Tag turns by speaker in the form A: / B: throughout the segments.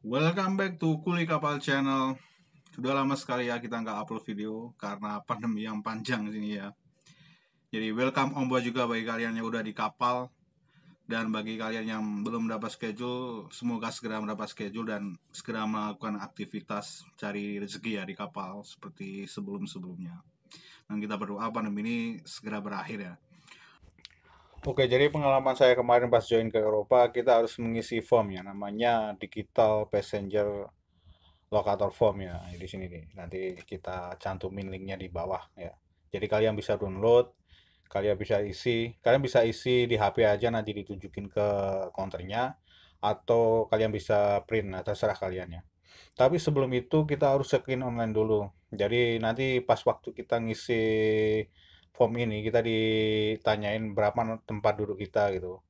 A: Welcome back to Kuli Kapal Channel. Sudah lama sekali ya kita nggak upload video karena pandemi yang panjang sini ya. Jadi welcome Ombo juga bagi kalian yang udah di kapal. Dan bagi kalian yang belum dapat schedule, semoga segera mendapat schedule dan segera melakukan aktivitas cari rezeki ya di kapal seperti sebelum-sebelumnya. Dan kita berdoa pandemi ini segera berakhir ya. Oke, jadi pengalaman saya kemarin pas join ke Eropa, kita harus mengisi form ya, namanya Digital Passenger Locator Form ya, di sini nih. Nanti kita cantumin linknya di bawah ya. Jadi kalian bisa download, kalian bisa isi di HP aja nanti ditunjukin ke counternya, atau kalian bisa print, nah terserah kalian ya. Tapi sebelum itu kita harus check-in online dulu. Jadi nanti pas waktu kita ngisi form ini, kita ditanyain berapa tempat duduk kita gitu.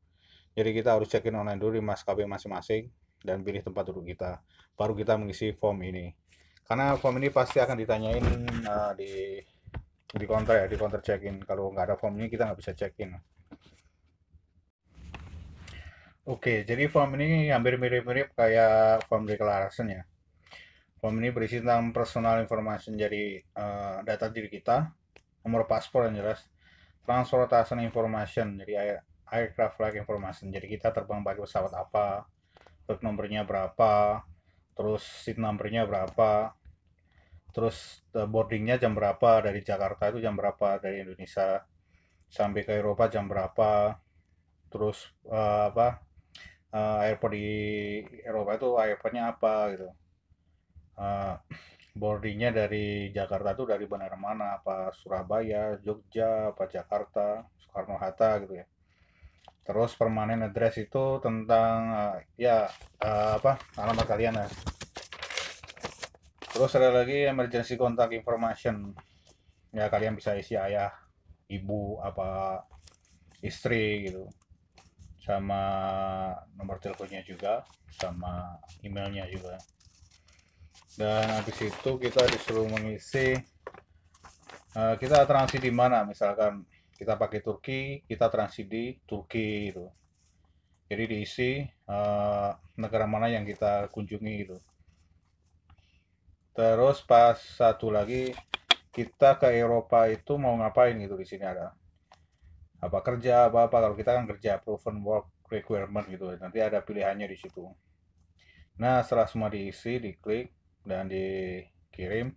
A: Jadi kita harus check-in online dulu di maskapai masing-masing dan pilih tempat duduk kita. Baru kita mengisi form ini. Karena form ini pasti akan ditanyain di counter ya, di counter check-in. Kalau nggak ada form ini kita nggak bisa check-in. Oke, jadi form ini hampir mirip-mirip kayak form declaration ya. Form ini berisi tentang personal information, jadi data diri kita, nomor paspor yang jelas, transportation information, jadi aircraft flight information, jadi kita terbang pakai pesawat apa, flight nomornya berapa, terus seat numbernya berapa, terus boardingnya jam berapa, dari Jakarta itu jam berapa, dari Indonesia sampai ke Eropa jam berapa, terus airport di Eropa itu airportnya apa gitu. Uh, Boardingnya dari Jakarta tuh dari bandara mana, apa Surabaya, Jogja, apa Jakarta, Soekarno Hatta gitu ya. Terus permanen address itu tentang alamat kalian ya. Terus ada lagi emergency contact information, ya kalian bisa isi ayah, ibu, apa istri gitu, sama nomor teleponnya juga, sama emailnya juga. Dan habis itu kita disuruh mengisi kita transit di mana, misalkan kita pakai Turki, kita transit di Turki itu. Jadi diisi negara mana yang kita kunjungi gitu. Terus pas satu lagi, kita ke Eropa itu mau ngapain gitu, di sini ada apa kerja apa kalau kita kan kerja proven work requirement gitu, nanti ada pilihannya di situ. Nah setelah semua diisi, diklik dan dikirim,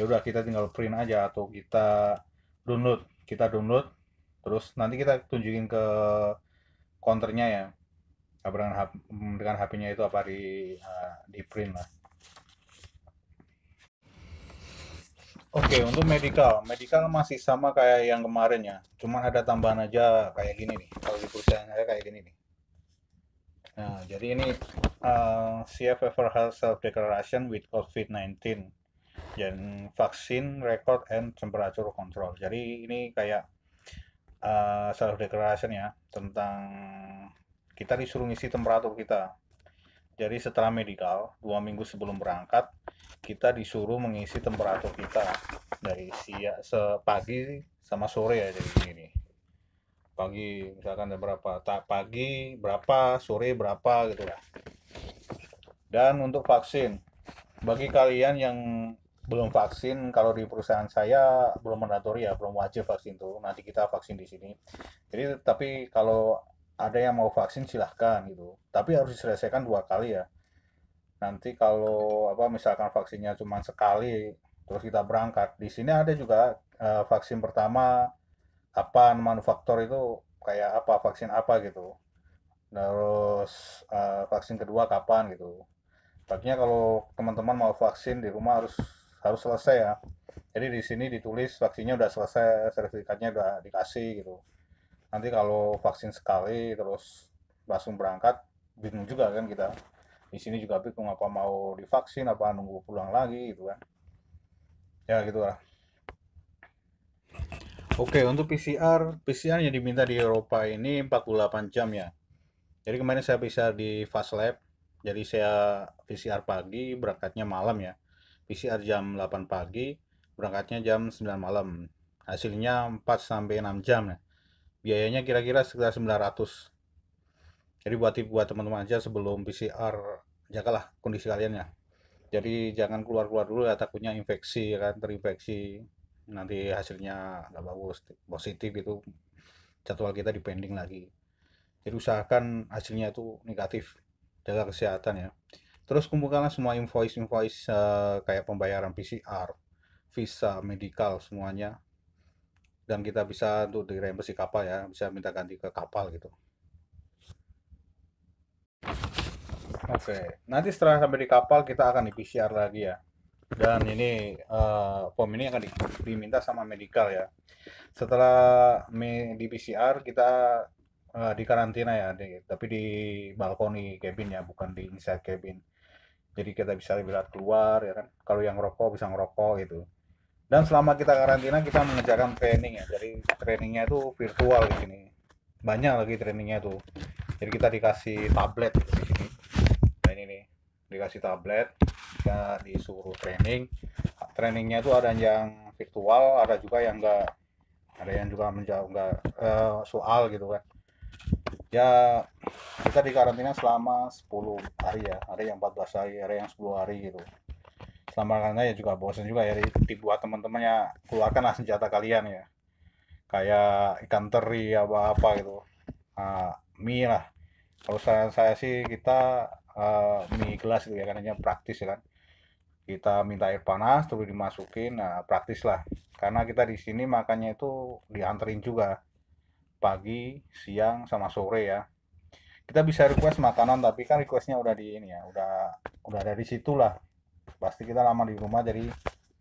A: ya udah kita tinggal print aja atau kita download terus nanti kita tunjukin ke counternya ya, dengan HP-nya itu apa di print lah. Oke, untuk medical masih sama kayak yang kemarin ya, cuman ada tambahan aja kayak gini nih. Kalau di perusahaan saya kayak gini nih. Nah, jadi ini CFR Health Self Declaration with COVID-19 dan vaksin record and temperature control. Jadi ini kayak self declaration ya, tentang kita disuruh ngisi temperatur kita. Jadi setelah medical, 2 minggu sebelum berangkat, kita disuruh mengisi temperatur kita dari pagi sama sore ya, jadi ini. Pagi misalkan ada berapa, pagi berapa, sore berapa gitu lah. Dan untuk vaksin, bagi kalian yang belum vaksin, kalau di perusahaan saya belum mandatory ya, belum wajib vaksin tuh. Nanti kita vaksin di sini. Jadi tapi kalau ada yang mau vaksin silahkan gitu. Tapi harus diselesaikan 2 kali ya. Nanti kalau apa misalkan vaksinnya cuma sekali terus kita berangkat, di sini ada juga vaksin pertama kapan manufaktur itu kayak apa, vaksin apa gitu. Terus vaksin kedua kapan gitu. Artinya kalau teman-teman mau vaksin di rumah harus harus selesai ya. Jadi di sini ditulis vaksinnya udah selesai, sertifikatnya udah dikasih gitu. Nanti kalau vaksin sekali terus langsung berangkat, bingung juga kan kita. Di sini juga bingung apa mau divaksin apa nunggu pulang lagi gitu kan. Ya gitu lah. Oke, untuk PCR yang diminta di Eropa ini 48 jam ya. Jadi kemarin saya bisa di Fast Lab. Jadi saya PCR pagi, berangkatnya malam ya. PCR jam 8 pagi, berangkatnya jam 9 malam. Hasilnya 4 sampai 6 jam ya. Biayanya kira-kira sekitar 900. Jadi buat teman-teman aja sebelum PCR jagalah kondisi kalian ya. Jadi jangan keluar-keluar dulu ya, takutnya infeksi ya kan, terinfeksi. Nanti hasilnya nggak bagus, positif itu jadwal kita dipending lagi. Jadi usahakan hasilnya itu negatif. Jaga kesehatan ya. Terus kumpulkanlah semua invoice-invoice kayak pembayaran PCR, visa, medical semuanya. Dan kita bisa untuk dirembesi kapal ya, bisa minta ganti ke kapal gitu. Oke, nanti setelah sampai di kapal kita akan di PCR lagi ya. Dan ini form ini akan diminta sama medical ya. Setelah di PCR kita di karantina ya, tapi di balkoni cabin ya, bukan di inside cabin. Jadi kita bisa lihat keluar ya kan. Kalau yang ngerokok bisa ngerokok gitu. Dan selama kita karantina kita mengerjakan training ya. Jadi trainingnya itu virtual di sini. Banyak lagi trainingnya tuh. Jadi kita dikasih tablet di sini. Nah ini nih, dikasih tablet, kita disuruh training. Trainingnya itu ada yang virtual, ada juga yang enggak, ada yang juga menjauh enggak soal gitu kan. Ya kita di karantina selama 10 hari ya, ada yang 14 hari, ada yang 10 hari gitu. Selama karantina ya juga bosan juga ya, dibuat teman-temannya keluarkanlah senjata kalian ya, kayak ikan teri apa-apa gitu, mie lah. Kalau saya sih kita mie gelas gitu ya, karena praktis ya kan. Kita minta air panas terus dimasukin, nah praktis lah. Karena kita di sini makannya itu dianterin juga pagi, siang, sama sore ya. Kita bisa request makanan tapi kan requestnya udah di ini ya, udah ada di situ lah. Pasti kita lama di rumah jadi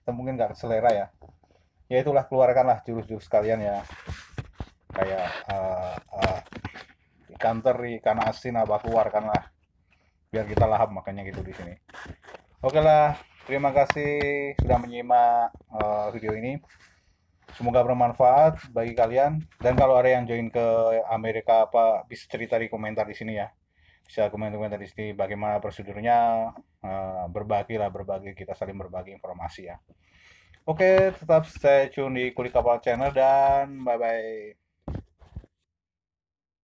A: kita mungkin nggak selera ya. Ya itulah, keluarkanlah jurus-jurus kalian ya, kayak ikan teri, ikan asin apa, keluarkanlah biar kita lahap makanya gitu di sini. Oke lah, terima kasih sudah menyimak video ini. Semoga bermanfaat bagi kalian. Dan kalau ada yang join ke Amerika apa, bisa cerita di komentar di sini ya. Bisa komentar di sini bagaimana prosedurnya. Berbagi lah, berbagi, kita saling berbagi informasi ya. Oke, tetap stay tune di Kulik Kapal Channel dan bye bye.